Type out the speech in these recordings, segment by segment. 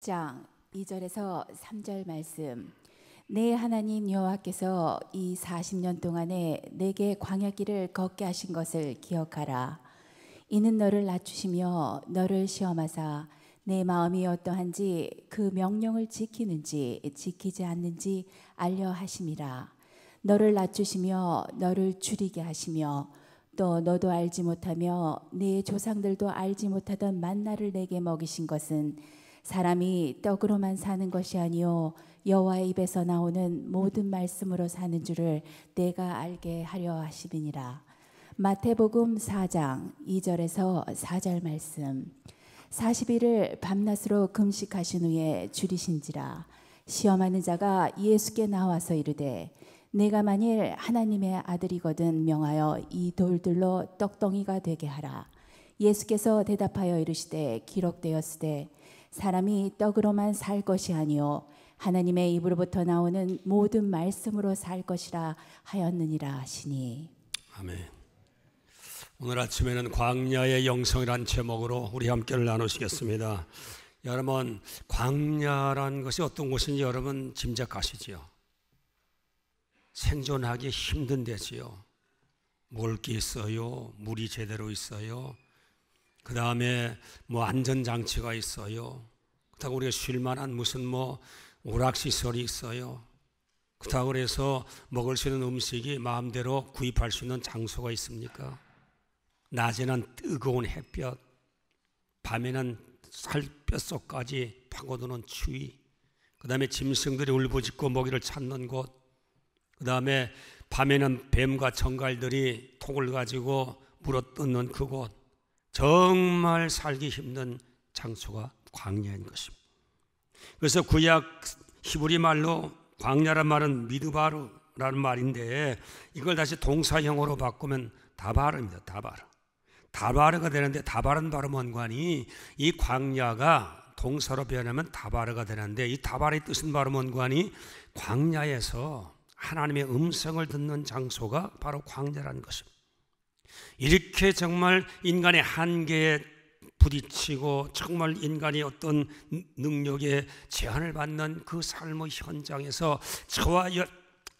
장 2절에서 3절 말씀. 내 하나님 여호와께서 이 40년 동안에 내게 광야길을 걷게 하신 것을 기억하라. 이는 너를 낮추시며 너를 시험하사 내 마음이 어떠한지 그 명령을 지키는지 지키지 않는지 알려 하심이라. 너를 낮추시며 너를 줄이게 하시며 또 너도 알지 못하며 네 조상들도 알지 못하던 만나를 내게 먹이신 것은 사람이 떡으로만 사는 것이 아니요 여호와의 입에서 나오는 모든 말씀으로 사는 줄을 내가 알게 하려 하심이니라. 마태복음 4장 2절에서 4절 말씀. 40일을 밤낮으로 금식하신 후에 줄이신지라. 시험하는 자가 예수께 나와서 이르되 내가 만일 하나님의 아들이거든 명하여 이 돌들로 떡덩이가 되게 하라. 예수께서 대답하여 이르시되 기록되었으되 사람이 떡으로만 살 것이 아니요 하나님의 입으로부터 나오는 모든 말씀으로 살 것이라 하였느니라 하시니. 아멘. 오늘 아침에는 광야의 영성이란 제목으로 우리 함께를 나누시겠습니다. 여러분, 광야란 것이 어떤 곳인지 여러분 짐작하시지요? 생존하기 힘든 데지요. 먹을 게 있어요, 물이 제대로 있어요, 그 다음에 안전장치가 있어요, 그렇다고 우리가 쉴 만한 무슨 오락시설이 있어요, 그렇다고 그래서 먹을 수 있는 음식이 마음대로 구입할 수 있는 장소가 있습니까? 낮에는 뜨거운 햇볕, 밤에는 살뼛속까지 파고드는 추위, 그 다음에 짐승들이 울부짖고 먹이를 찾는 곳, 그 다음에 밤에는 뱀과 정갈들이 톡을 가지고 물어뜯는 그곳, 정말 살기 힘든 장소가 광야인 것입니다. 그래서 구약 히브리 말로 광야란 말은 미드바르라는 말인데 이걸 다시 동사형으로 바꾸면 다바르입니다. 다바르가 되는데 다바르는 바로 뭔가니 이 광야가 동사로 변하면 다바르가 되는데 이 다바르의 뜻은 바로 뭔가니 광야에서 하나님의 음성을 듣는 장소가 바로 광야라는 것입니다. 이렇게 정말 인간의 한계에 부딪히고 정말 인간이 어떤 능력에 제한을 받는 그 삶의 현장에서 저와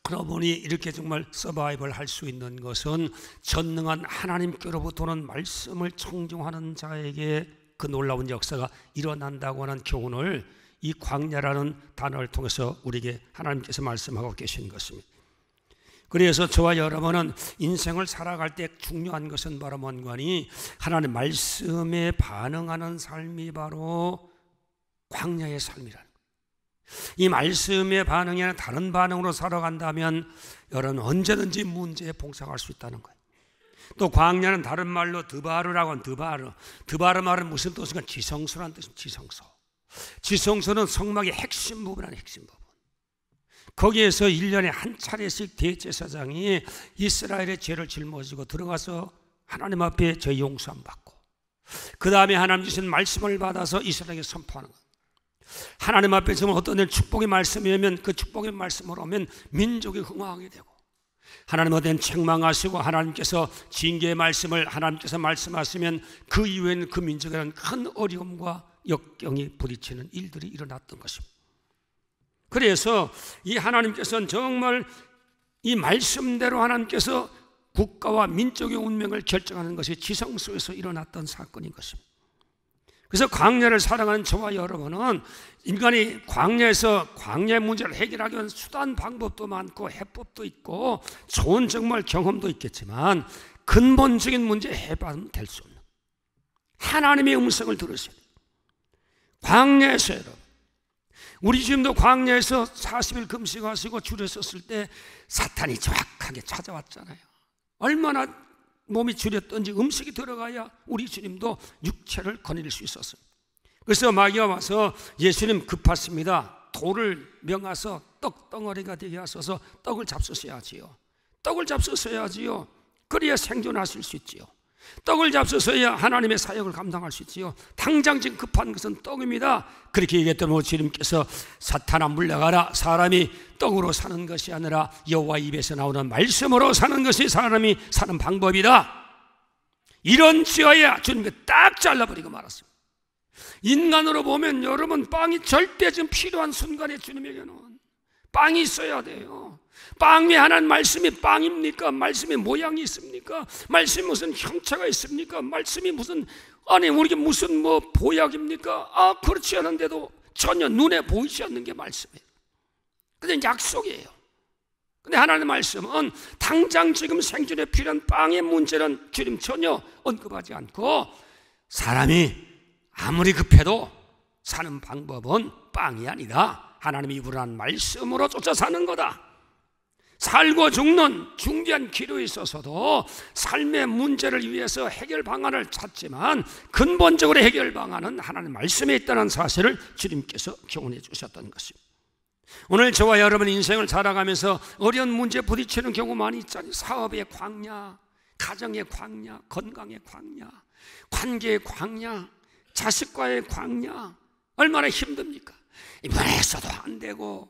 여러분이 이렇게 정말 서바이벌 할 수 있는 것은 전능한 하나님께로부터는 말씀을 청중하는 자에게 그 놀라운 역사가 일어난다고 하는 교훈을 이 광야라는 단어를 통해서 우리에게 하나님께서 말씀하고 계신 것입니다. 그래서 저와 여러분은 인생을 살아갈 때 중요한 것은 바로 뭔가니 하나님의 말씀에 반응하는 삶이 바로 광야의 삶이라는 거예요. 이 말씀의 반응이 아니라 다른 반응으로 살아간다면 여러분 언제든지 문제에 봉착할 수 있다는 거예요. 또 광야는 다른 말로 드바르라고 하는 드바르 말은 무슨 뜻인가? 지성소라는 뜻입니다. 지성소는 성막의 핵심 부분이라는 핵심 부분. 거기에서 1년에 한 차례씩 대제사장이 이스라엘의 죄를 짊어지고 들어가서 하나님 앞에 죄 용서함 받고 그 다음에 하나님 주신 말씀을 받아서 이스라엘에게 선포하는 거예요. 하나님 앞에서 어떤 일 축복의 말씀이 오면 그 축복의 말씀으로 오면 민족이 흥황하게 되고 하나님 어떤 책망하시고 하나님께서 징계의 말씀을 하나님께서 말씀하시면 그 이후에는 그 민족에는 큰 어려움과 역경이 부딪히는 일들이 일어났던 것입니다. 그래서 이 하나님께서는 정말 이 말씀대로 하나님께서 국가와 민족의 운명을 결정하는 것이 지성소에서 일어났던 사건인 것입니다. 그래서 광야를 사랑하는 저와 여러분은 인간이 광야에서 광야의 문제를 해결하기 위한 수단 방법도 많고 해법도 있고 좋은 정말 경험도 있겠지만 근본적인 문제 해결하면 될 수 없는 하나님의 음성을 들으셔야 돼요. 광야에서 여러분, 우리 지금도 광야에서 40일 금식하시고 줄에 섰을 때 사탄이 정확하게 찾아왔잖아요. 얼마나 몸이 줄였던지 음식이 들어가야 우리 주님도 육체를 거느릴 수 있었어요. 그래서 마귀가 와서 예수님 급하십니다. 돌을 명하서 떡덩어리가 되게 하셔서 떡을 잡수셔야지요. 떡을 잡수셔야지요. 그래야 생존하실 수 있지요. 떡을 잡수셔야 하나님의 사역을 감당할 수 있지요. 당장 지금 급한 것은 떡입니다. 그렇게 얘기했던 우리 주님께서 사탄아 물러가라. 사람이 떡으로 사는 것이 아니라 여호와 입에서 나오는 말씀으로 사는 것이 사람이 사는 방법이다. 이런 지어야 주님께 딱 잘라버리고 말았습니다. 인간으로 보면 여러분 빵이 절대 지금 필요한 순간에 주님에게는 빵이 있어야 돼요. 빵 위에 하나님 말씀이 빵입니까? 말씀이 모양이 있습니까? 말씀이 무슨 형체가 있습니까? 말씀이 무슨 우리게 무슨 보약입니까? 그렇지 않은데도 전혀 눈에 보이지 않는 게 말씀이에요. 근데 약속이에요. 근데 하나님의 말씀은 당장 지금 생존에 필요한 빵의 문제는 주님 전혀 언급하지 않고 사람이 아무리 급해도 사는 방법은 빵이 아니다. 하나님이 이루란 말씀으로 쫓아 사는 거다. 살고 죽는 중대한 기로에 있어서도 삶의 문제를 위해서 해결 방안을 찾지만 근본적으로 해결 방안은 하나님의 말씀에 있다는 사실을 주님께서 교훈해 주셨던 것입니다. 오늘 저와 여러분 인생을 살아가면서 어려운 문제에 부딪히는 경우 많이 있잖아요. 사업의 광야, 가정의 광야, 건강의 광야, 관계의 광야, 자식과의 광야, 얼마나 힘듭니까? 이번에서도 안 되고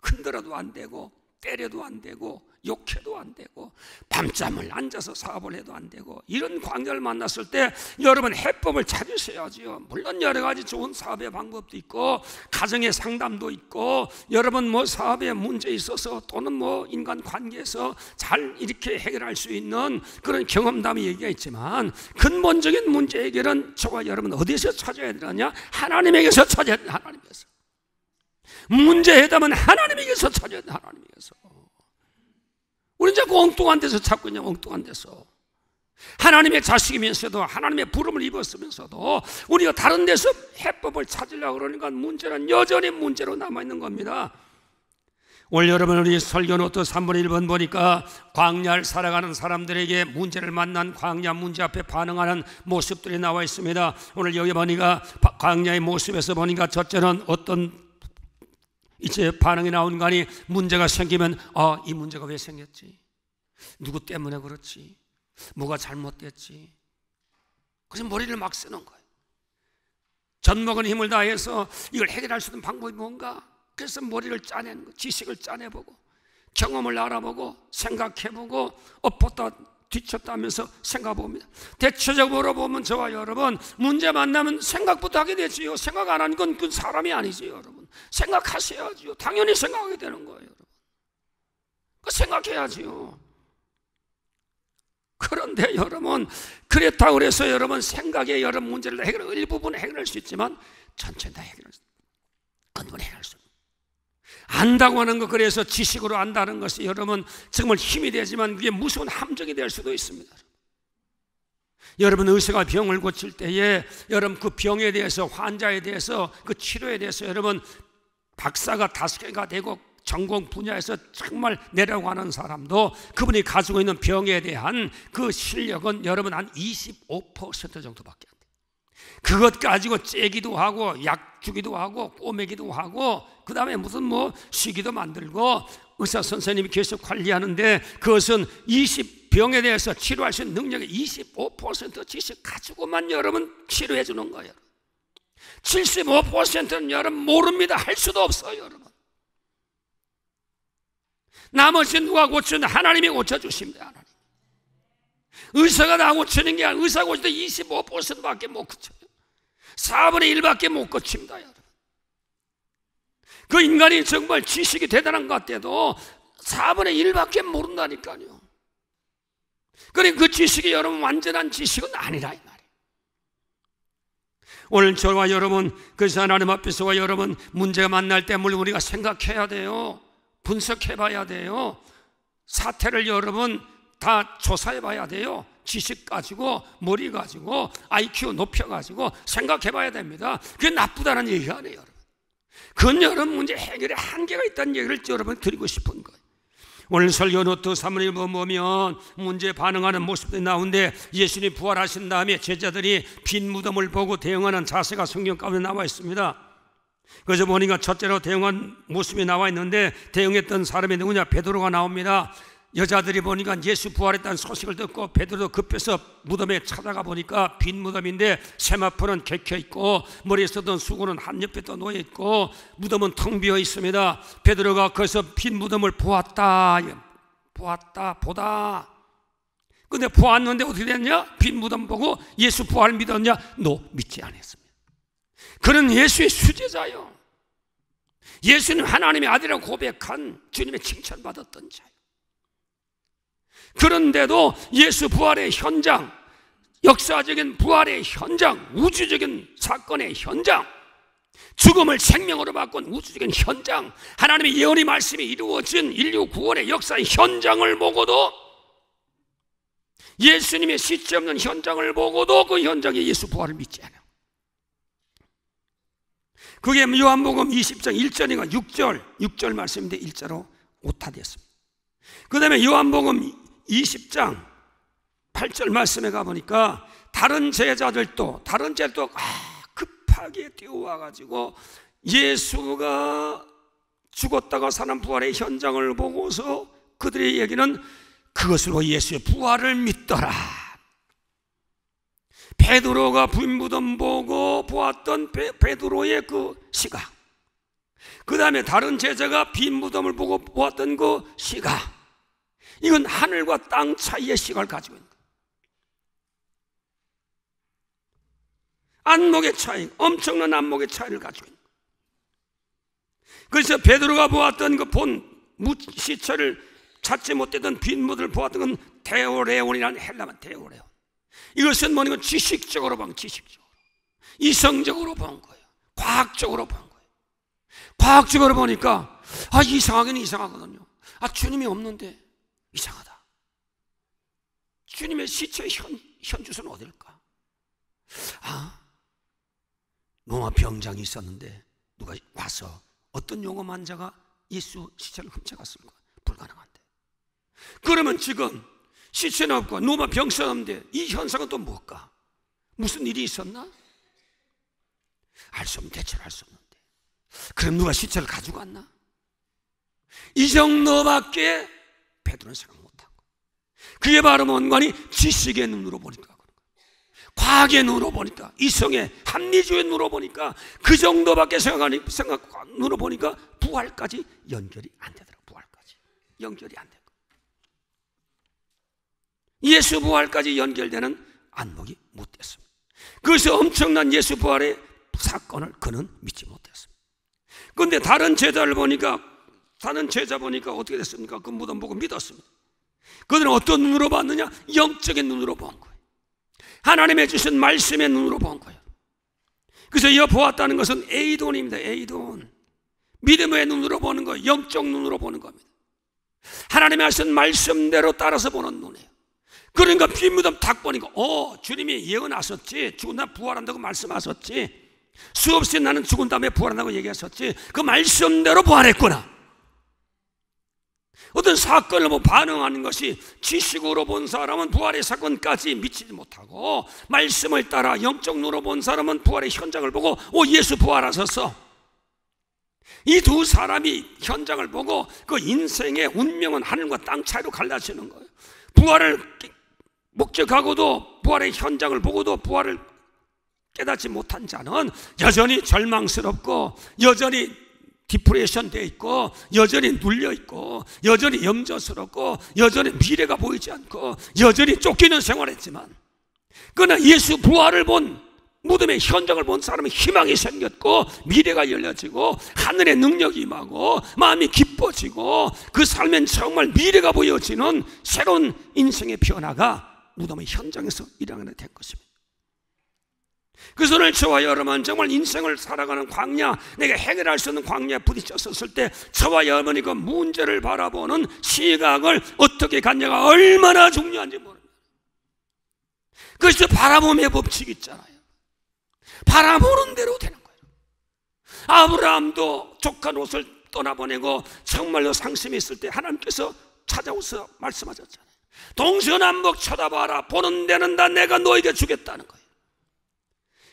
흔들어도 안 되고 때려도 안 되고 욕해도 안 되고 밤잠을 앉아서 사업을 해도 안 되고 이런 광야를 만났을 때 여러분 해법을 찾으셔야지요. 물론 여러 가지 좋은 사업의 방법도 있고 가정의 상담도 있고 여러분 사업에 문제 있어서 또는 인간 관계에서 잘 이렇게 해결할 수 있는 그런 경험담의 얘기가 있지만 근본적인 문제 해결은 저와 여러분 어디서 찾아야 되느냐? 하나님에게서 찾아야 돼요. 하나님에게서. 문제 해답은 하나님에게서 찾아야 돼. 하나님에게서. 우리는 자꾸 엉뚱한 데서 찾고 있냐? 엉뚱한 데서. 하나님의 자식이면서도 하나님의 부름을 입었으면서도 우리가 다른 데서 해법을 찾으려고 그러니까 문제는 여전히 문제로 남아있는 겁니다. 오늘 여러분 우리 설교 노트 3분의 1번 보니까 광야를 살아가는 사람들에게 문제를 만난 광야 문제 앞에 반응하는 모습들이 나와 있습니다. 오늘 여기 보니까 광야의 모습에서 보니까 첫째는 어떤 이제 반응이 나온 거 아니 문제가 생기면 이 문제가 왜 생겼지? 누구 때문에 그렇지? 뭐가 잘못됐지? 그래서 머리를 막 쓰는 거예요. 젖먹은 힘을 다해서 이걸 해결할 수 있는 방법이 뭔가? 그래서 머리를 짜내는 거예요. 지식을 짜내보고 경험을 알아보고 생각해보고 엎었다 뒤쳤다 하면서 생각해봅니다. 대체적으로 보면 저와 여러분 문제 만나면 생각부터 하게 되지요. 생각 안 하는 건 그 사람이 아니지요. 여러분 생각하셔야지요. 당연히 생각하게 되는 거예요. 여러분 생각해야지요. 그런데 여러분 그렇다고 해서 여러분 생각에 여러 문제를 일부분 해결할 수 있지만 전체는 다 해결할 수 있어요. 근본에 해결할 수 없어요. 안다고 하는 것, 그래서 지식으로 안다는 것이 여러분 정말 힘이 되지만 그게 무서운 함정이 될 수도 있습니다. 여러분 의사가 병을 고칠 때에 여러분 그 병에 대해서 환자에 대해서 그 치료에 대해서 여러분 박사가 5개가 되고 전공 분야에서 정말 내려고 하는 사람도 그분이 가지고 있는 병에 대한 그 실력은 여러분 한 25% 정도밖에 안 돼요. 그것 가지고 째기도 하고 약 주기도 하고 꼬매기도 하고 그 다음에 무슨 시기도 만들고 의사 선생님이 계속 관리하는데 그것은 병에 대해서 치료할 수 있는 능력의 25% 지식 가지고만 여러분 치료해 주는 거예요. 75%는 여러분 모릅니다. 할 수도 없어요. 여러분 나머지 누가 고치는 하나님이 고쳐주십니다. 하나님. 의사가 다 고치는 게 아니라 의사가 고칠 때 25%밖에 못 고쳐요. 4분의 1밖에 못 고칩니다. 여러분 그 인간이 정말 지식이 대단한 것 같아도 4분의 1밖에 모른다니까요. 그러니까 그 지식이 여러분 완전한 지식은 아니라 이 말이에요. 오늘 저와 여러분 그래서 하나님 앞에서와 여러분 문제가 만날 때 물론 우리가 생각해야 돼요. 분석해 봐야 돼요. 사태를 여러분 다 조사해 봐야 돼요. 지식 가지고 머리 가지고 IQ 높여 가지고 생각해 봐야 됩니다. 그게 나쁘다는 얘기가 아니에요. 여러분 그건 여러분 문제 해결에 한계가 있다는 얘기를 여러분 드리고 싶은 거예요. 오늘 설교 노트 3분의 1번 보면 문제에 반응하는 모습들이 나오는데 예수님이 부활하신 다음에 제자들이 빈 무덤을 보고 대응하는 자세가 성경 가운데 나와 있습니다. 그래서 보니까 첫째로 대응한 모습이 나와 있는데 대응했던 사람이 누구냐? 베드로가 나옵니다. 여자들이 보니까 예수 부활했다는 소식을 듣고 베드로도 급해서 무덤에 찾아가 보니까 빈 무덤인데 세마포는 개켜 있고 머리에 쓰던 수건은 한 옆에 또 놓여 있고 무덤은 텅 비어 있습니다. 베드로가 거기서 빈 무덤을 보다. 근데 보았는데 어떻게 됐냐? 빈 무덤 보고 예수 부활 믿었냐? 믿지 않았습니다. 그는 예수의 수제자요. 예수는 하나님의 아들이라고 고백한 주님의 칭찬받았던 자예요. 그런데도 예수 부활의 현장, 역사적인 부활의 현장, 우주적인 사건의 현장, 죽음을 생명으로 바꾼 우주적인 현장, 하나님의 예언의 말씀이 이루어진 인류 구원의 역사의 현장을 보고도, 예수님의 시체 없는 현장을 보고도 그 현장에 예수 부활을 믿지 않아요. 그게 요한복음 20장 1절인가 6절 말씀인데 1절로 오타됐습니다. 그 다음에 요한복음 20장 8절 말씀에 가보니까 다른 제자들도 급하게 뛰어와가지고 예수가 죽었다가 사는 부활의 현장을 보고서 그들의 얘기는 그것으로 예수의 부활을 믿더라. 베드로가 빈무덤 보고 보았던 베드로의 그 시각, 그 다음에 다른 제자가 빈무덤을 보고 보았던 그 시각, 이건 하늘과 땅 차이의 시각을 가지고 있는 거예요. 안목의 차이, 엄청난 안목의 차이를 가지고 있는 거예요. 그래서 베드로가 보았던 그 본 시체를 찾지 못했던 빈무덤을 보았던 건 데오레온이라는 헬라말 데오레온. 이것은 뭐냐면 지식적으로 본, 지식적으로, 이성적으로 본 거예요. 과학적으로 본 거예요. 과학적으로 보니까 이상하긴 이상하거든요. 주님이 없는데 이상하다. 주님의 시체의 현 주소는 어딜까? 로마 병장이 있었는데 누가 와서 어떤 용암 환자가 예수 시체를 훔쳐갔을 거야. 불가능한데. 그러면 지금 시체는 없고 로마 병사는 없는데 이 현상은 또 뭘까? 무슨 일이 있었나? 알 수 없는, 대체로 알 수 없는데. 그럼 누가 시체를 가지고 갔나? 이 정도밖에 베드로는 생각 못하고, 그게 바로 뭔가니 지식의 눈으로 보니까, 과학의 눈으로 보니까, 이성의 합리주의 눈으로 보니까, 그 정도밖에 생각 눈으로 보니까 부활까지 연결이 안 되더라고요. 부활까지 연결이 안 되고, 예수 부활까지 연결되는 안목이 못 됐습니다. 그래서 엄청난 예수 부활의 사건을 그는 믿지 못했습니다. 그런데 다른 제자 보니까 어떻게 됐습니까? 그 무덤 보고 믿었습니다. 그들은 어떤 눈으로 봤느냐? 영적인 눈으로 본 거예요. 하나님의 주신 말씀의 눈으로 본 거예요. 그래서 이 보았다는 것은 에이돈입니다. 에이돈, 믿음의 눈으로 보는 거예요. 영적 눈으로 보는 겁니다. 하나님의 하신 말씀대로 따라서 보는 눈이에요. 그러니까 빈무덤 딱 보니까 주님이 예언하셨지, 죽은 다음에 부활한다고 말씀하셨지, 수없이 나는 죽은 다음에 부활한다고 얘기하셨지, 그 말씀대로 부활했구나. 어떤 사건을 반응하는 것이, 지식으로 본 사람은 부활의 사건까지 미치지 못하고, 말씀을 따라 영적 눈으로 본 사람은 부활의 현장을 보고 예수 부활하셨어. 이 두 사람이 현장을 보고 그 인생의 운명은 하늘과 땅 차이로 갈라지는 거예요. 부활을 목적하고도, 부활의 현장을 보고도 부활을 깨닫지 못한 자는 여전히 절망스럽고, 여전히 디프레션 되어 있고, 여전히 눌려 있고, 여전히 염려스럽고, 여전히 미래가 보이지 않고, 여전히 쫓기는 생활했지만, 그러나 예수 부활을 본, 무덤의 현장을 본 사람은 희망이 생겼고, 미래가 열려지고, 하늘의 능력이 임하고, 마음이 기뻐지고, 그 삶엔 정말 미래가 보여지는 새로운 인생의 변화가 무덤의 현장에서 일어나게 된 것입니다. 그래서 오늘 저와 여러분, 정말 인생을 살아가는 광야, 내가 해결할 수 없는 광야에 부딪혔을 때 저와 여러분이 그 문제를 바라보는 시각을 어떻게 갖냐가 얼마나 중요한지 모릅니다. 그래서 바라봄의 법칙 있잖아요. 바라보는 대로 되는 거예요. 아브라함도 족한 옷을 떠나보내고 정말로 상심이 있을 때 하나님께서 찾아오셔서 말씀하셨잖아요. 동서남북 쳐다봐라, 보는 데는 다 내가 너에게 주겠다는 거예요.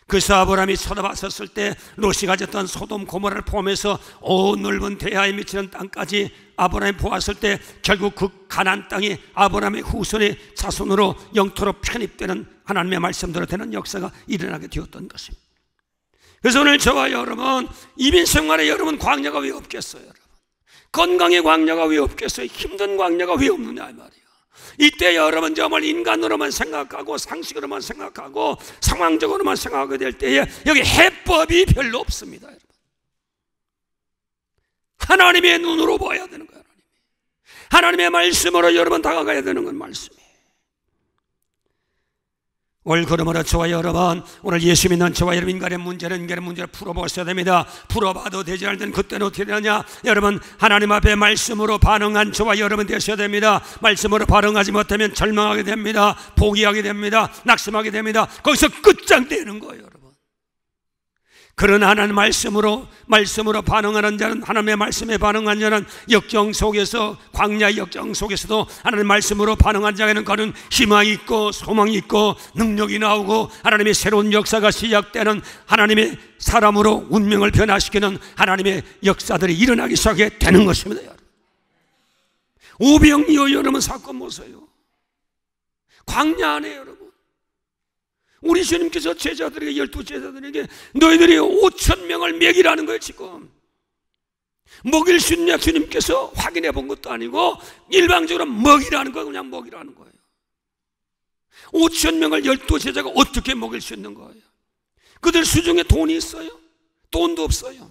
그래서 아브라함이 쳐다봤었을 때 롯이 가졌던 소돔 고모라를 포함해서 온 넓은 대하에 미치는 땅까지 아브라함이 보았을 때 결국 그 가나안 땅이 아브라함의 후손의 자손으로 영토로 편입되는, 하나님의 말씀대로 되는 역사가 일어나게 되었던 것입니다. 그래서 오늘 저와 여러분, 이민생활에 여러분 광야가 왜 없겠어요? 여러분, 건강의 광야가 왜 없겠어요? 힘든 광야가 왜 없느냐 이 말이에요. 이때 여러분 정말 인간으로만 생각하고 상식으로만 생각하고 상황적으로만 생각하게 될 때에 여기 해법이 별로 없습니다. 여러분. 하나님의 눈으로 봐야 되는 거예요. 하나님의 말씀으로 여러분 다가가야 되는 건 말씀이에요. 올 그러므로 저와 여러분, 오늘 예수 믿는 저와 여러분 인간의 문제를 풀어보셔야 됩니다. 풀어봐도 되지 않는 그때는 어떻게 되느냐? 여러분 하나님 앞에 말씀으로 반응한 저와 여러분 되셔야 됩니다. 말씀으로 반응하지 못하면 절망하게 됩니다. 포기하게 됩니다. 낙심하게 됩니다. 거기서 끝장되는 거예요, 여러분. 그러나 하나님 말씀으로 반응하는 자는, 하나님의 말씀에 반응한 자는 역정 속에서, 광야 역정 속에서도 하나님의 말씀으로 반응한 자에는 그는 희망이 있고 소망이 있고 능력이 나오고 하나님의 새로운 역사가 시작되는, 하나님의 사람으로 운명을 변화시키는 하나님의 역사들이 일어나기 시작하게 되는 것입니다. 여러분. 오병이어 여러분 사건 보세요. 광야 안에 여러분 우리 주님께서 제자들에게, 12제자들에게 너희들이 5,000명을 먹이라는 거예요. 지금 먹일 수 있냐 주님께서 확인해 본 것도 아니고 일방적으로 먹이라는 거예요. 그냥 먹이라는 거예요. 5,000명을 12제자가 어떻게 먹일 수 있는 거예요? 그들 수중에 돈이 있어요? 돈도 없어요.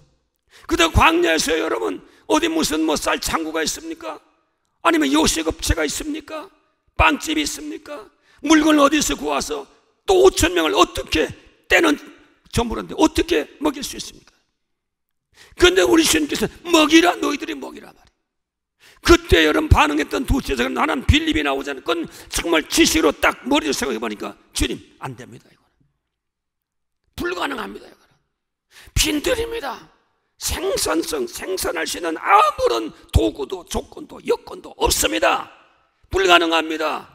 그들 광야에서 여러분 어디 무슨 쌀 창고가 있습니까? 아니면 요식업체가 있습니까? 빵집이 있습니까? 물건을 어디서 구워서 또 5,000명을 어떻게, 때는 저물었는데 어떻게 먹일 수 있습니까? 그런데 우리 주님께서 먹이라, 너희들이 먹이라 말이에요. 그때 여러분 반응했던 두 제자가 나는 빌립이 나오잖아요. 그건 정말 지식으로 딱 머리를 생각해 보니까 주님 안 됩니다. 이거는 불가능합니다. 이거는 빈들입니다. 생산할 수 있는 아무런 도구도 조건도 여건도 없습니다. 불가능합니다.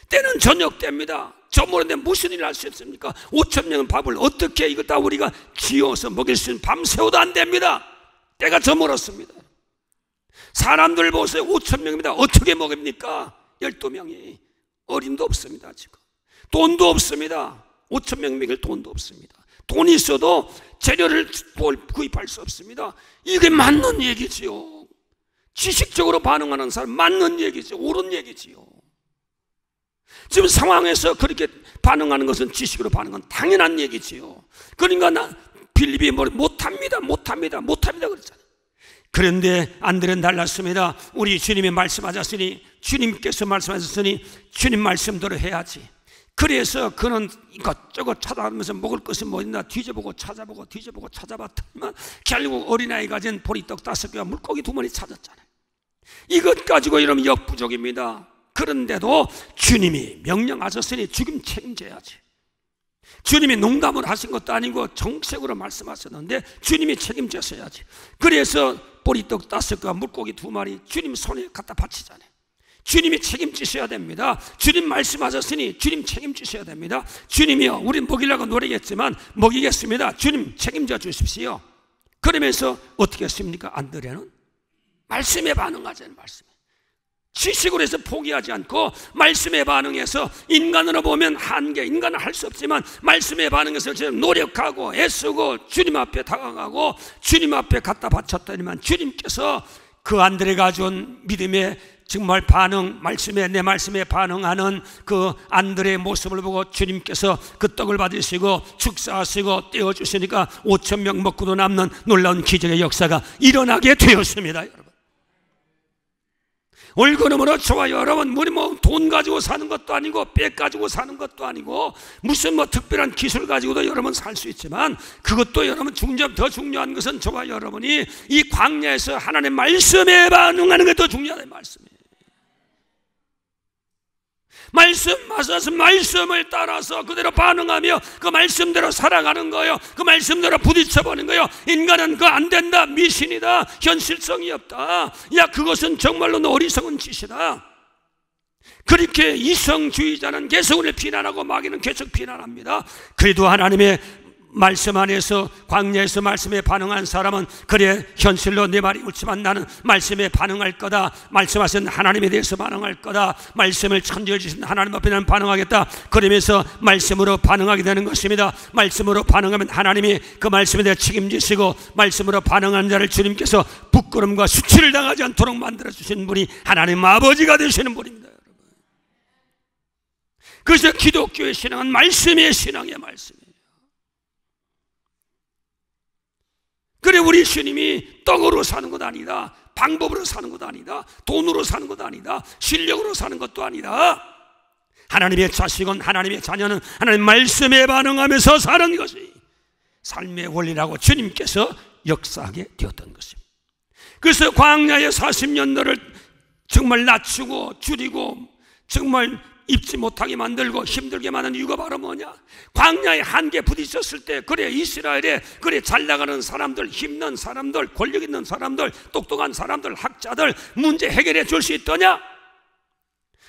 때는 저녁 때입니다. 저물었는데 무슨 일을 할 수 있습니까? 5,000명은 밥을 어떻게 이거 다 우리가 지어서 먹일 수 있는, 밤새워도 안 됩니다. 때가 저물었습니다. 사람들 보세요. 5,000명입니다. 어떻게 먹입니까? 12명이. 어림도 없습니다. 지금 돈도 없습니다. 5,000명 먹일 돈도 없습니다. 돈이 있어도 재료를 구입할 수 없습니다. 이게 맞는 얘기지요. 지식적으로 반응하는 사람 맞는 얘기죠. 옳은 얘기지요. 지금 상황에서 그렇게 반응하는 것은, 지식으로 반응하는 당연한 얘기지요. 그러니까 빌립이 못합니다 그랬잖아요. 그런데 안드레는 달랐습니다. 우리 주님이 말씀하셨으니, 주님께서 말씀하셨으니 주님 말씀대로 해야지. 그래서 그는 이것저것 찾아가면서 먹을 것이 뭐 있나 뒤져보고 찾아봤더니만 결국 어린아이 가진 보리떡 5개와 물고기 2마리 찾았잖아요. 이것 가지고 여러분 역부족입니다. 그런데도 주님이 명령하셨으니 주님 책임져야지. 주님이 농담을 하신 것도 아니고 정책으로 말씀하셨는데 주님이 책임져서야지. 그래서 보리떡 5개와 물고기 2마리 주님 손에 갖다 바치잖아요. 주님이 책임지셔야 됩니다. 주님 말씀하셨으니 주님 책임지셔야 됩니다. 주님이요, 우린 먹이려고 노력했지만 먹이겠습니다. 주님 책임져 주십시오. 그러면서 어떻게 했습니까? 안드레는 말씀에 반응하자는 말씀에, 지식으로 해서 포기하지 않고 말씀에 반응해서, 인간으로 보면 한계, 인간은 할 수 없지만 말씀에 반응해서 노력하고 애쓰고 주님 앞에 다가가고 주님 앞에 갖다 바쳤더니만 주님께서 그 안드레가 가져온 믿음의 정말 반응, 내 말씀에 반응하는 그 안드레의 모습을 보고 주님께서 그 떡을 받으시고 축사하시고 떼어주시니까 5,000명 먹고도 남는 놀라운 기적의 역사가 일어나게 되었습니다. 여러분, 올 그러므로 저와 여러분, 우리 돈 가지고 사는 것도 아니고 백 가지고 사는 것도 아니고 무슨 특별한 기술 가지고도 여러분 살 수 있지만, 그것도 여러분 더 중요한 것은 저와 여러분이 이 광야에서 하나님의 말씀에 반응하는 게 더 중요하다는 말씀이에요. 말씀을 따라서 그대로 반응하며 그 말씀대로 살아가는 거예요. 그 말씀대로 부딪혀보는 거예요. 인간은 그거 안 된다, 미신이다, 현실성이 없다, 야 그것은 정말로 어리석은 짓이다. 그렇게 이성주의자는 계속 우리를 비난하고 마귀는 계속 비난합니다. 그래도 하나님의 말씀 안에서, 광야에서 말씀에 반응한 사람은 그래, 현실로 내 말이 옳지만 나는 말씀에 반응할 거다, 말씀하신 하나님에 대해서 반응할 거다, 말씀을 천지를 주신 하나님 앞에 나는 반응하겠다, 그러면서 말씀으로 반응하게 되는 것입니다. 말씀으로 반응하면 하나님이 그 말씀에 대해 책임지시고, 말씀으로 반응한 자를 주님께서 부끄러움과 수치를 당하지 않도록 만들어주신 분이 하나님 아버지가 되시는 분입니다. 여러분, 그래서 기독교의 신앙은 말씀의 신앙의 말씀이에요. 그래 우리 주님이 떡으로 사는 것 아니다, 방법으로 사는 것 아니다, 돈으로 사는 것 아니다, 실력으로 사는 것도 아니다. 하나님의 자식은, 하나님의 자녀는 하나님 말씀에 반응하면서 사는 것이 삶의 원리라고 주님께서 역사하게 되었던 것입니다. 그래서 광야의 40년도를 정말 낮추고 줄이고 정말 입지 못하게 만들고 힘들게 만든 이유가 바로 뭐냐? 광야의 한계에 부딪혔을 때 그래 이스라엘에 그래 잘 나가는 사람들, 힘있는 사람들, 권력 있는 사람들, 똑똑한 사람들, 학자들 문제 해결해 줄 수 있더냐?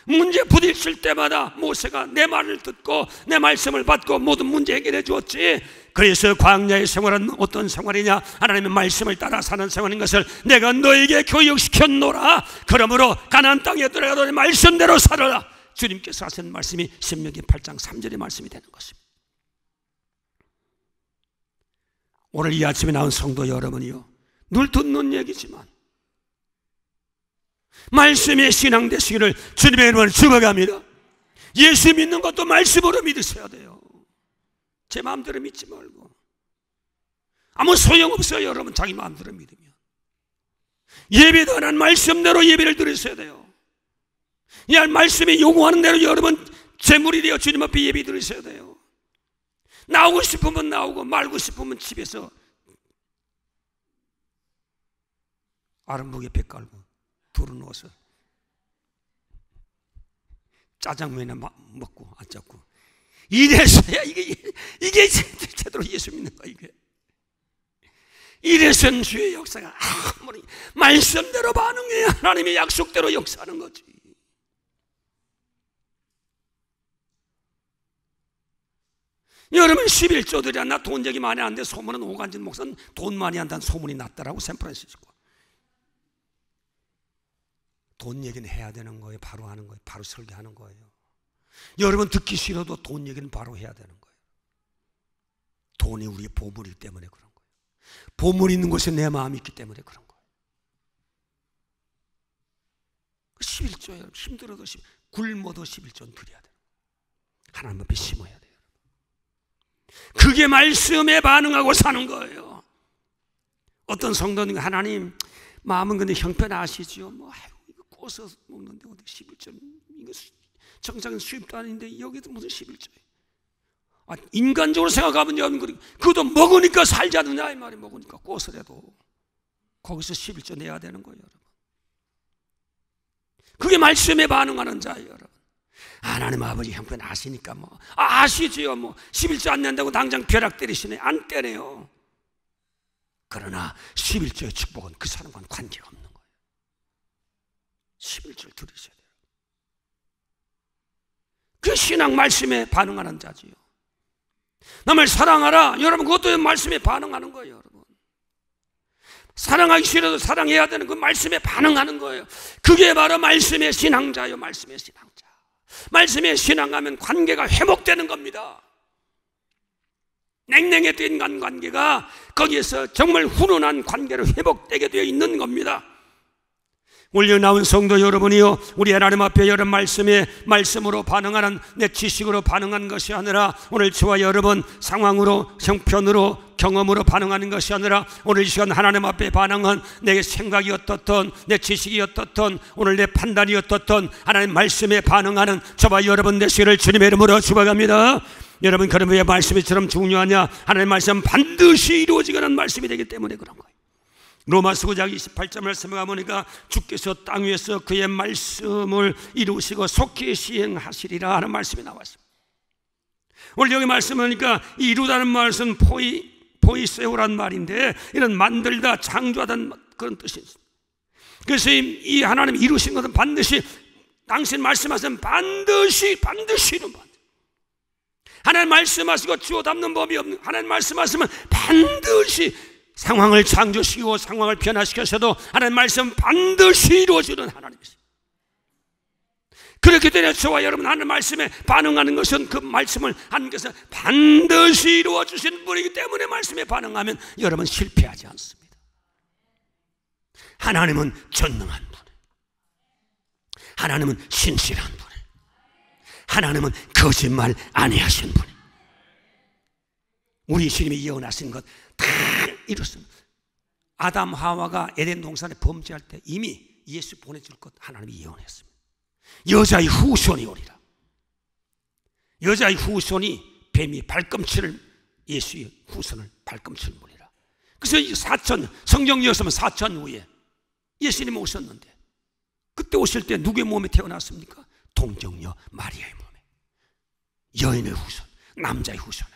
문제 부딪힐 때마다 모세가 내 말을 듣고 내 말씀을 받고 모든 문제 해결해 주었지. 그래서 광야의 생활은 어떤 생활이냐? 하나님의 말씀을 따라 사는 생활인 것을 내가 너에게 교육시켰노라. 그러므로 가나안 땅에 들어가도 말씀대로 살아라. 주님께서 하신 말씀이 신명기 8장 3절의 말씀이 되는 것입니다. 오늘 이 아침에 나온 성도 여러분이요, 늘 듣는 얘기지만 말씀의 신앙 되시기를 주님의 이름으로 축원합니다. 예수 믿는 것도 말씀으로 믿으셔야 돼요. 제 마음대로 믿지 말고. 아무 소용없어요 여러분, 자기 마음대로 믿으면. 예배도 안 한 말씀대로 예배를 드리셔야 돼요. 이 말씀이 요구하는 대로 여러분 제물이 되어 주님 앞에 예배 드리셔야 돼요. 나오고 싶으면 나오고 말고 싶으면 집에서 아름보게 배 깔고 둘을 누워서 짜장면이나 먹고 앉았고, 이래서야 이게 제대로 예수 믿는 거야. 이게 이래서는 주의 역사가 아무리 말씀대로 반응해야 하나님의 약속대로 역사하는 거지. 여러분 11조들이야. 나 돈 얘기 많이 하는데 소문은 오간진 목사는 돈 많이 한다는 소문이 났더라고. 샌프란시스코. 돈 얘기는 해야 되는 거예요. 바로 하는 거예요. 바로 설계하는 거예요. 여러분 듣기 싫어도 돈 얘기는 바로 해야 되는 거예요. 돈이 우리의 보물이기 때문에 그런 거예요. 보물이 있는 곳에 내 마음이 있기 때문에 그런 거예요. 11조예요. 힘들어도 굶어도 11조는 드려야 돼요. 하나님 앞에 심어야 돼요. 그게 말씀에 반응하고 사는 거예요. 어떤 성도는 하나님 마음은 근데 형편아시죠? 뭐 이거 꼬서 먹는데 어디 11조 이거 정상은 수입도 아닌데 여기도 무슨 11조예요? 인간적으로 생각하면 여러분 그것도 먹으니까 살자느냐 이 말이. 먹으니까 꼬서라도 거기서 11조 내야 되는 거예요 여러분. 그게 말씀에 반응하는 자예요 여러분. 하나님 아버지 형편 아시니까 뭐 아시지요. 뭐 11조 안 낸다고 당장 벼락 때리시네. 안 때려요. 그러나 11조의 축복은 그 사람과는 관계가 없는 거예요. 11조를 들으셔야 돼요. 그 신앙 말씀에 반응하는 자지요. 남을 사랑하라. 여러분 그것도 말씀에 반응하는 거예요 여러분. 사랑하기 싫어도 사랑해야 되는 그 말씀에 반응하는 거예요. 그게 바로 말씀의 신앙자요. 말씀의 신앙자. 말씀에 신앙하면 관계가 회복되는 겁니다. 냉랭했던 인간관계가 거기에서 정말 훈훈한 관계로 회복되게 되어 있는 겁니다. 올려 나온 성도 여러분이요, 우리 하나님 앞에 여러분 말씀으로 반응하는 내 지식으로 반응하는 것이 아니라 오늘 저와 여러분 상황으로, 형편으로, 경험으로 반응하는 것이 아니라 오늘 이 시간 하나님 앞에 반응한 내 생각이 어떻든 내 지식이 어떻든 오늘 내 판단이 어떻든 하나님 말씀에 반응하는 저와 여러분 되시기를 주님의 이름으로 축원합니다. 여러분 그럼 왜 말씀이처럼 중요하냐? 하나님의 말씀 반드시 이루어지는 말씀이 되기 때문에 그런 거예요. 로마서 9장 28절 말씀을 가보니까 주께서 땅 위에서 그의 말씀을 이루시고 속히 시행하시리라 하는 말씀이 나왔습니다. 오늘 여기 말씀하니까 이루다는 말은 포이세오란 말인데 이런 만들다 창조하다는 그런 뜻이 있습니다. 그래서 이 하나님 이루신 것은 반드시 당신 말씀하시면 반드시 이루는 것. 하나님 말씀하시고 주워 담는 법이 없는 하나님 말씀하시면 반드시 상황을 창조시키고 상황을 변화시켜서도 하나님 말씀 반드시 이루어지는 하나님이십니다. 그렇기 때문에 저와 여러분 하나님 말씀에 반응하는 것은 그 말씀을 하나님께서 반드시 이루어 주신 분이기 때문에 말씀에 반응하면 여러분 실패하지 않습니다. 하나님은 전능한 분이에요. 하나님은 신실한 분이에요. 하나님은 거짓말 안 하신 분이에요. 우리 주님이 예언하신 것 다 이뤘습니다. 아담 하와가 에덴 동산에 범죄할 때 이미 예수 보내줄 것 하나님이 예언했습니다. 여자의 후손이 오리라. 여자의 후손이 뱀이 발꿈치를, 예수의 후손을 발꿈치를 물리라. 그래서 이 4천, 성경이었으면 4천 후에 예수님이 오셨는데, 그때 오실 때 누구의 몸에 태어났습니까? 동정녀 마리아의 몸에. 여인의 후손, 남자의 후손.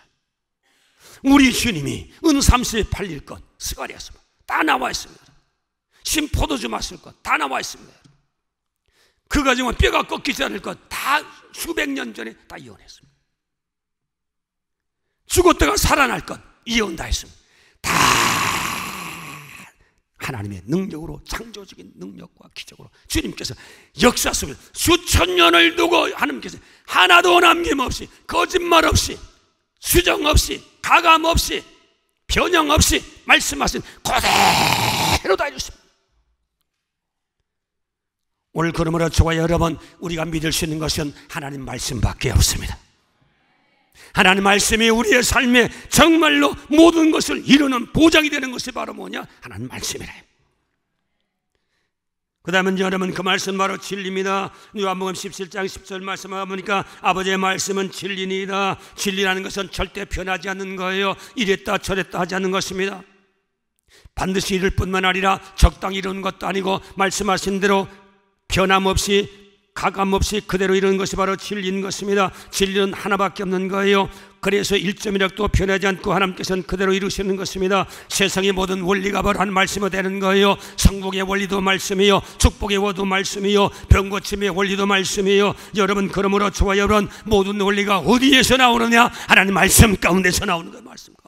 우리 주님이 은 30에 팔릴 것 스가랴서만 다 나와 있습니다. 신 포도주 마실 것 다 나와 있습니다. 그 가정은 뼈가 꺾이지 않을 것 다 수백 년 전에 다 예언했습니다. 죽었다가 살아날 것 예언 다 했습니다. 다 하나님의 능력으로, 창조적인 능력과 기적으로 주님께서 역사 속에 수천 년을 두고 하나님께서 하나도 남김없이, 거짓말 없이, 수정 없이, 가감 없이, 변형 없이 말씀하신 그대로 다 해주십니다. 오늘 그러므로 저와 여러분, 우리가 믿을 수 있는 것은 하나님 말씀밖에 없습니다. 하나님 말씀이 우리의 삶에 정말로 모든 것을 이루는 보장이 되는 것이 바로 뭐냐? 하나님 말씀이래요. 그 다음은 여러분, 그 말씀 바로 진리입니다. 요한복음 17장 10절 말씀을 보니까 아버지의 말씀은 진리니이다. 진리라는 것은 절대 변하지 않는 거예요. 이랬다 저랬다 하지 않는 것입니다. 반드시 이룰 뿐만 아니라 적당히 이루는 것도 아니고, 말씀하신 대로 변함없이, 가감 없이 그대로 이루는 것이 바로 진리인 것입니다. 진리는 하나밖에 없는 거예요. 그래서 1점이라도 변하지 않고 하나님께서는 그대로 이루시는 것입니다. 세상의 모든 원리가 바로 한 말씀이 되는 거예요. 성복의 원리도 말씀이요, 축복의 원리도 말씀이요, 병고침의 원리도 말씀이요. 여러분, 그러므로 저와 여러분, 모든 원리가 어디에서 나오느냐? 하나님 말씀 가운데서 나오는 거예요. 말씀 가운데서.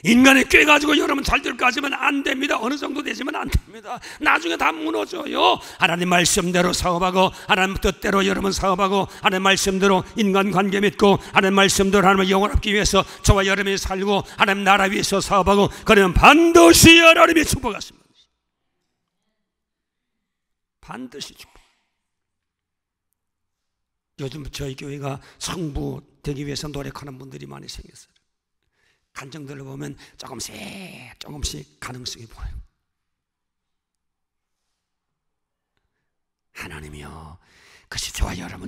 인간의 꾀 가지고 여러분 잘 될 거 하지면 안 됩니다. 어느 정도 되지면 안 됩니다. 나중에 다 무너져요. 하나님 말씀대로 사업하고, 하나님 뜻대로 여러분 사업하고, 하나님 말씀대로 인간관계 맺고, 하나님 말씀대로 하나님을 영원하기 위해서 저와 여러분이 살고, 하나님 나라 위해서 사업하고, 그러면 반드시 하나님이 축복하십니다. 반드시 축복. 요즘 저희 교회가 성부 되기 위해서 노력하는 분들이 많이 생겼어요. 간증들을 보면 조금씩 가능성이 보여요. 하나님이요, 그것이 저와 여러분,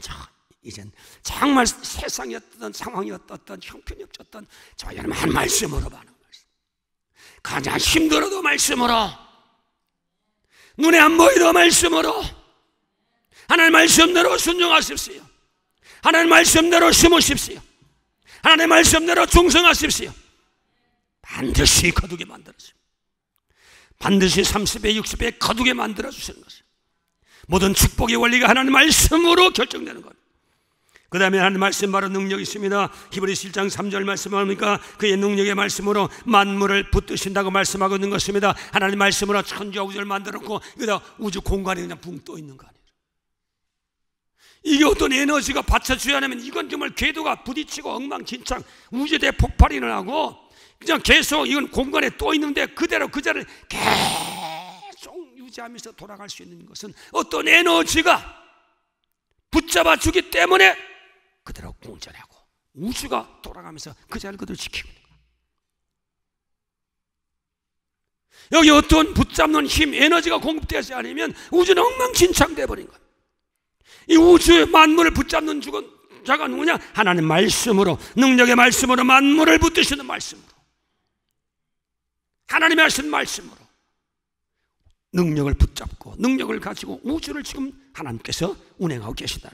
이젠 정말 세상이 어떤 상황이 어떤 형편이 어떤 저와 여러분 한 말씀으로 받는 말씀. 가장 힘들어도 말씀으로, 눈에 안 보이도 말씀으로, 하나님 말씀대로 순종하십시오. 하나님 말씀대로 심으십시오. 하나님 말씀대로 충성하십시오. 반드시 거두게 만들어주십니다. 반드시 30배, 60배 거두게 만들어주시는 것이에요. 모든 축복의 원리가 하나님 말씀으로 결정되는 겁니다. 그 다음에 하나님 말씀 바로 능력이 있습니다. 히브리서 1장 3절 말씀을 합니까? 그의 능력의 말씀으로 만물을 붙드신다고 말씀하고 있는 것입니다. 하나님 말씀으로 천지와 우주를 만들었고, 그다 우주 공간에 그냥 붕 떠 있는 거 아니에요. 이게 어떤 에너지가 받쳐줘야 하면 이건 정말 궤도가 부딪히고 엉망진창 우주에 대해 폭발이 일어나고, 그냥 계속 이건 공간에 떠 있는데 그대로 그 자리를 계속 유지하면서 돌아갈 수 있는 것은 어떤 에너지가 붙잡아 주기 때문에 그대로 공전하고 우주가 돌아가면서 그 자리를 그대로 지키고 있는 거예요. 여기 어떤 붙잡는 힘, 에너지가 공급되지 않으면 우주는 엉망진창 되어버린 거예요. 이 우주의 만물을 붙잡는 자가 누구냐? 하나님 말씀으로, 능력의 말씀으로, 만물을 붙드시는 말씀으로, 하나님이 하신 말씀으로 능력을 붙잡고 능력을 가지고 우주를 지금 하나님께서 운행하고 계시다.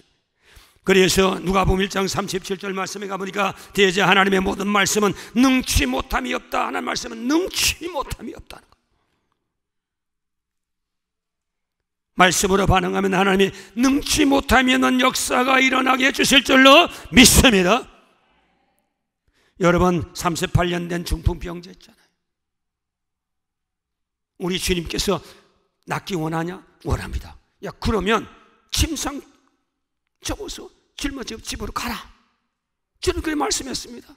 그래서 누가복음 1장 37절 말씀에 가보니까 대제 하나님의 모든 말씀은 능치 못함이 없다. 하나님 말씀은 능치 못함이 없다는 것. 말씀으로 반응하면 하나님이 능치 못함이 없는 역사가 일어나게 해주실 줄로 믿습니다. 여러분, 38년 된 중풍병자 있잖아요. 우리 주님께서 낫기 원하냐? 원합니다. 야, 그러면 침상 접어서 짊어지고 집으로 가라. 주님 그렇게 말씀했습니다.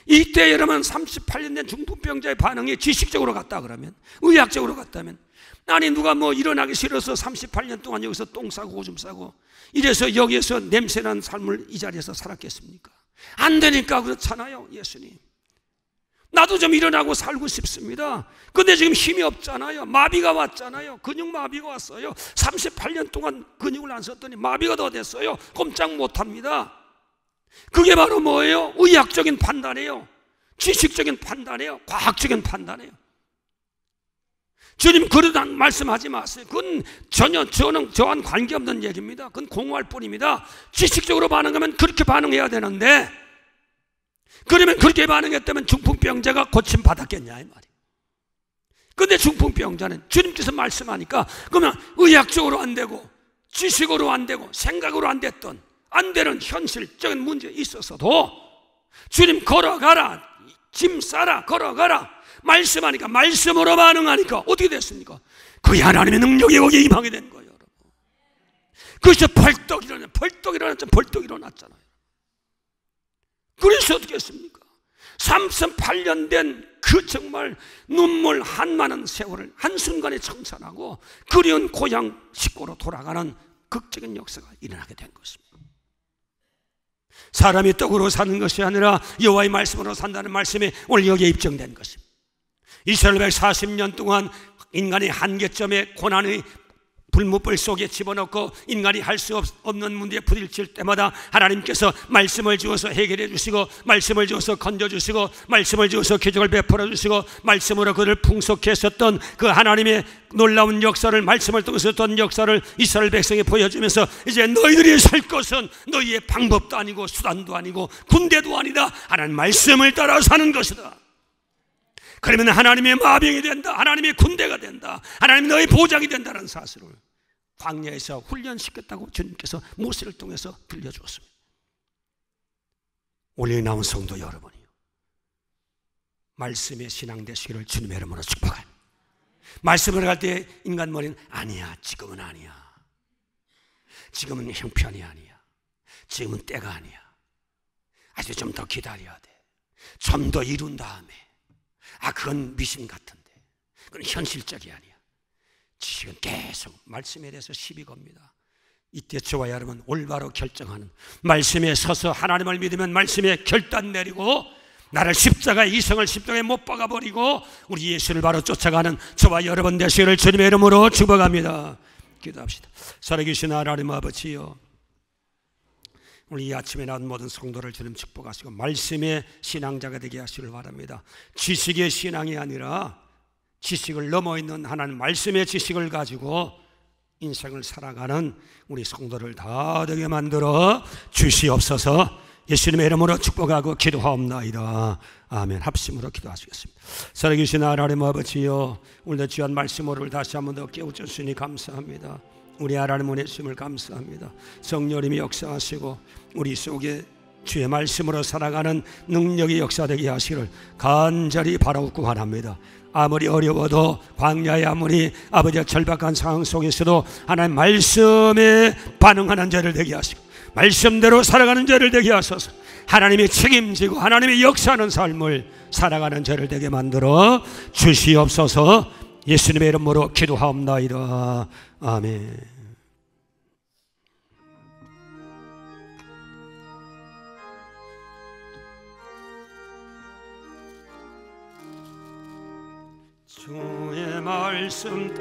이때 여러분 38년 된 중풍병자의 반응이 지식적으로 갔다 그러면, 의학적으로 갔다면, 아니 누가 뭐 일어나기 싫어서 38년 동안 여기서 똥 싸고 오줌 싸고 이래서 여기에서 냄새나는 삶을 이 자리에서 살았겠습니까? 안 되니까 그렇잖아요. 예수님, 나도 좀 일어나고 살고 싶습니다. 근데 지금 힘이 없잖아요. 마비가 왔잖아요. 근육 마비가 왔어요. 38년 동안 근육을 안 썼더니 마비가 더 됐어요. 꼼짝 못합니다. 그게 바로 뭐예요? 의학적인 판단이에요. 지식적인 판단이에요. 과학적인 판단이에요. 주님 그러단 말씀하지 마세요. 그건 전혀 저와는 관계없는 얘기입니다. 그건 공허할 뿐입니다. 지식적으로 반응하면 그렇게 반응해야 되는데, 그러면 그렇게 반응했다면 중풍병자가 고침받았겠냐 이 말이에요. 근데 중풍병자는 주님께서 말씀하니까 그러면 의학적으로 안 되고 지식으로 안 되고 생각으로 안 됐던, 안 되는 현실적인 문제 있어서도 주님 걸어가라, 짐 싸라, 걸어가라 말씀하니까, 말씀으로 반응하니까 어떻게 됐습니까? 그의 하나님의 능력이 거기에 임하게 된 거예요, 여러분. 그래서 벌떡 일어났잖아요. 그래서 어떻게 했습니까? 38년 된 그 정말 눈물 한 많은 세월을 한순간에 청산하고 그리운 고향 식구로 돌아가는 극적인 역사가 일어나게 된 것입니다. 사람이 떡으로 사는 것이 아니라 여호와의 말씀으로 산다는 말씀이 오늘 여기에 입증된 것입니다. 이스라엘 140년 동안 인간의 한계점에 고난의 불무불 속에 집어넣고 인간이 할 수 없는 문제에 부딪힐 때마다 하나님께서 말씀을 주어서 해결해 주시고, 말씀을 주어서 건져주시고, 말씀을 주어서 기적을 베풀어 주시고, 말씀으로 그를 풍속해 했었던 그 하나님의 놀라운 역사를, 말씀을 통해서 했던 역사를 이스라엘 백성에 보여주면서 이제 너희들이 살 것은 너희의 방법도 아니고 수단도 아니고 군대도 아니다. 하나님 말씀을 따라 사는 것이다. 그러면 하나님의 마병이 된다. 하나님의 군대가 된다. 하나님이 너희 보장이 된다는 사실을 광야에서 훈련시켰다고 주님께서 모세를 통해서 들려주었습니다. 오늘 나온 성도 여러분이요, 말씀의 신앙 되시기를 주님의 이름으로 축복합니다. 말씀을 할 때 인간 머리는 아니야, 지금은 아니야, 지금은 형편이 아니야, 지금은 때가 아니야, 아직 좀 더 기다려야 돼, 좀 더 이룬 다음에, 그건 미신 같은데, 그건 현실적이 아니야. 지금 계속 말씀에 대해서 시비 겁니다. 이때 저와 여러분 올바로 결정하는, 말씀에 서서 하나님을 믿으면 말씀에 결단 내리고 나를 십자가에, 이성을 십자가에 못 박아버리고 우리 예수를 바로 쫓아가는 저와 여러분 되시기를 주님의 이름으로 축복합니다. 기도합시다. 살아계신 하나님 아버지요, 오늘 이 아침에 나온 모든 성도를 주님 축복하시고 말씀의 신앙자가 되게 하시길 바랍니다. 지식의 신앙이 아니라 지식을 넘어있는 하나님 말씀의 지식을 가지고 인생을 살아가는 우리 성도를 다 되게 만들어 주시옵소서. 예수님의 이름으로 축복하고 기도하옵나이다. 아멘. 합심으로 기도하시겠습니다. 살아계신 하나님 아버지요, 오늘도 귀한 말씀을 다시 한 번 더 깨우쳐주시니 감사합니다. 우리 하나님 은혜 주심을 감사합니다. 성령님이 역사하시고 우리 속에 주의 말씀으로 살아가는 능력이 역사되게 하시기를 간절히 바라옵고 원합니다. 아무리 어려워도, 광야에 아무리 아버지의 절박한 상황 속에서도 하나님 말씀에 반응하는 자를 되게 하시고 말씀대로 살아가는 자를 되게 하소서. 하나님이 책임지고 하나님이 역사하는 삶을 살아가는 자를 되게 만들어 주시옵소서. 예수님의 이름으로 기도하옵나이다. 아멘. 주의 말씀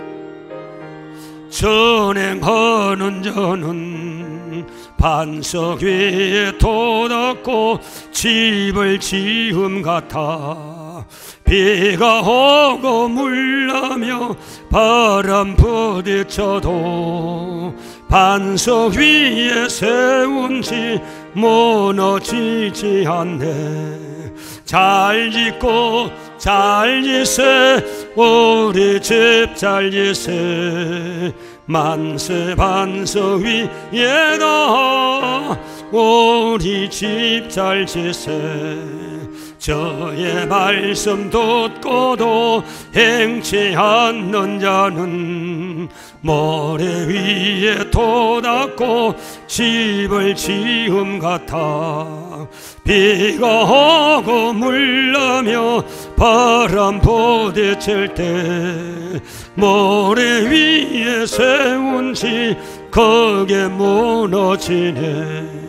전행하는 자는 반석 위에 돋았고 집을 지음 같아. 비가 오고 물나며 바람 부딪혀도 반석 위에 세운 집 무너지지 않네. 잘 짓고 잘 지세, 우리 집 잘 지세. 만세 반석 위에다 우리 집 잘 지세. 저의 말씀 듣고도 행치 않는 자는 모래 위에 돋았고 집을 지음 같아. 비가 오고 물나며 바람 부딪힐 때 모래 위에 세운 집 거기에 무너지네.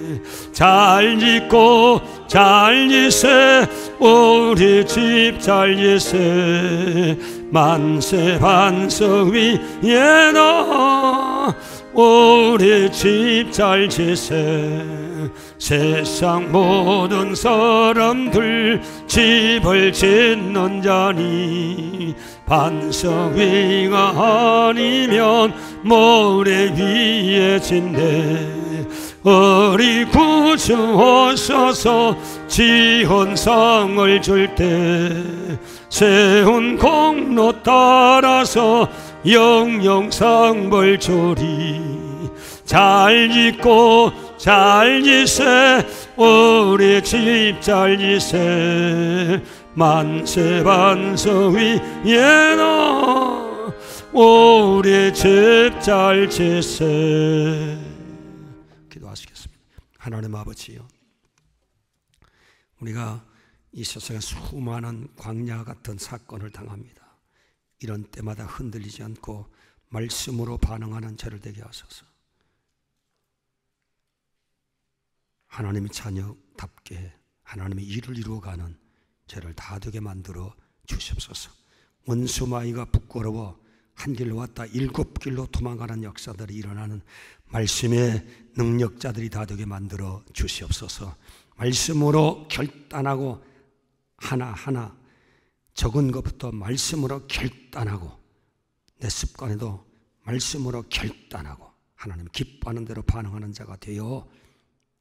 잘 짓고 잘 지세 우리 집 잘 지세 만세 반석 위에 너 우리 집 잘 지세. 세상 모든 사람들 집을 짓는 자니 반석 위가 아니면 모래 위에 짓네. 우리 구주오셔서 지은 상을 줄 때 세운 공로 따라서 영영 상벌 주리. 잘 짓고 잘 지세 우리 집 잘 지세 만세 반석 위에 너 우리 집 잘 지세. 기도하시겠습니다. 하나님 아버지요, 우리가 이 세상에 수많은 광야 같은 사건을 당합니다. 이런 때마다 흔들리지 않고 말씀으로 반응하는 저를 되게 하소서. 하나님의 자녀답게 하나님의 일을 이루어가는 저를 다 되게 만들어 주시옵소서. 원수마귀가 부끄러워 한 길로 왔다 7길로 도망가는 역사들이 일어나는 말씀의 능력자들이 다 되게 만들어 주시옵소서. 말씀으로 결단하고 하나하나 적은 것부터 말씀으로 결단하고 내 습관에도 말씀으로 결단하고 하나님 기뻐하는 대로 반응하는 자가 되어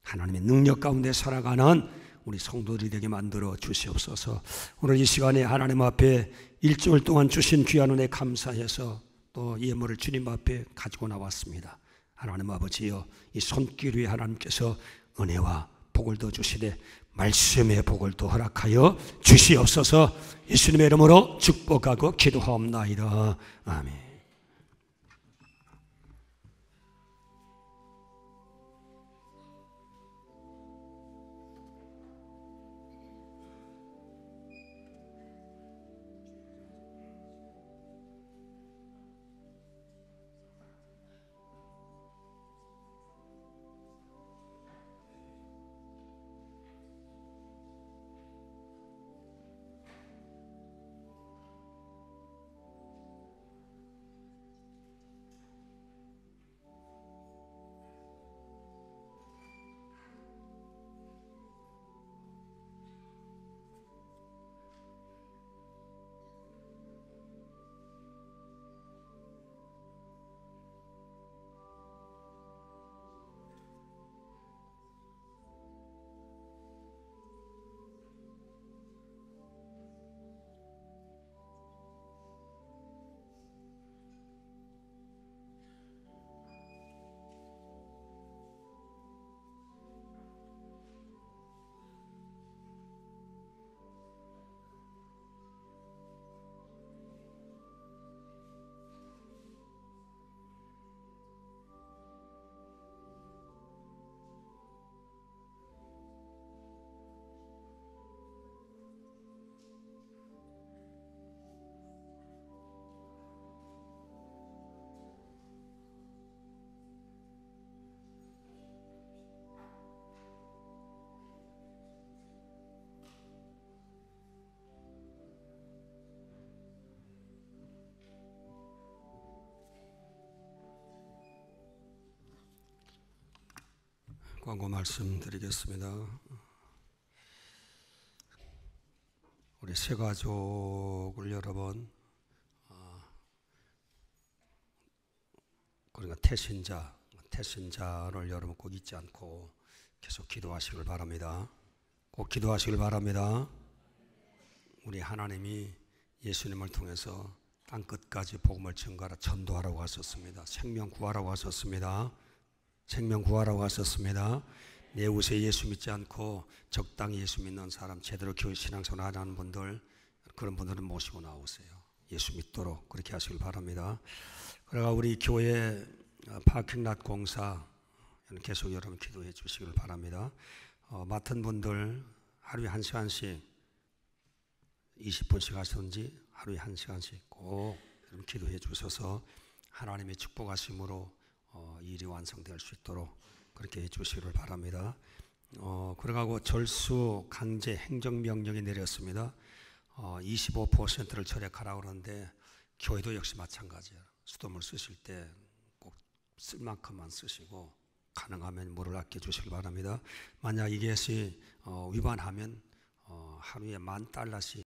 하나님의 능력 가운데 살아가는 우리 성도들이 되게 만들어 주시옵소서. 오늘 이 시간에 하나님 앞에 일주일 동안 주신 귀한 은혜 감사해서 또 예물을 주님 앞에 가지고 나왔습니다. 하나님 아버지여, 이 손길 위에 하나님께서 은혜와 복을 더 주시되 말씀의 복을 더 허락하여 주시옵소서. 예수님의 이름으로 축복하고 기도하옵나이다. 아멘. 광고 말씀드리겠습니다. 우리 새 가족을 여러분, 그러니까 태신자를 여러분 꼭 잊지 않고 계속 기도하시길 바랍니다. 꼭 기도하시길 바랍니다. 우리 하나님이 예수님을 통해서 땅끝까지 복음을 증거하라, 전도하라고 하셨습니다. 생명 구하라고 하셨습니다. 생명 구하라고 하셨습니다. 내 옷에 예수 믿지 않고 적당히 예수 믿는 사람, 제대로 교회 신앙생활 안 하는 분들, 그런 분들은 모시고 나오세요. 예수 믿도록 그렇게 하시길 바랍니다. 그러나 우리 교회 파킹랏 공사 계속 여러분 기도해 주시길 바랍니다. 맡은 분들 하루에 1시간씩 20분씩 하시든지 하루에 1시간씩 꼭 기도해 주셔서 하나님의 축복하심으로 일이 완성될 수 있도록 그렇게 해 주시기를 바랍니다. 그러고 절수 강제 행정명령이 내렸습니다. 25%를 절약하라고 그러는데 교회도 역시 마찬가지예요. 수돗물 쓰실 때 꼭 쓸 만큼만 쓰시고 가능하면 물을 아껴 주시기 바랍니다. 만약 이것이 위반하면 하루에 $10,000씩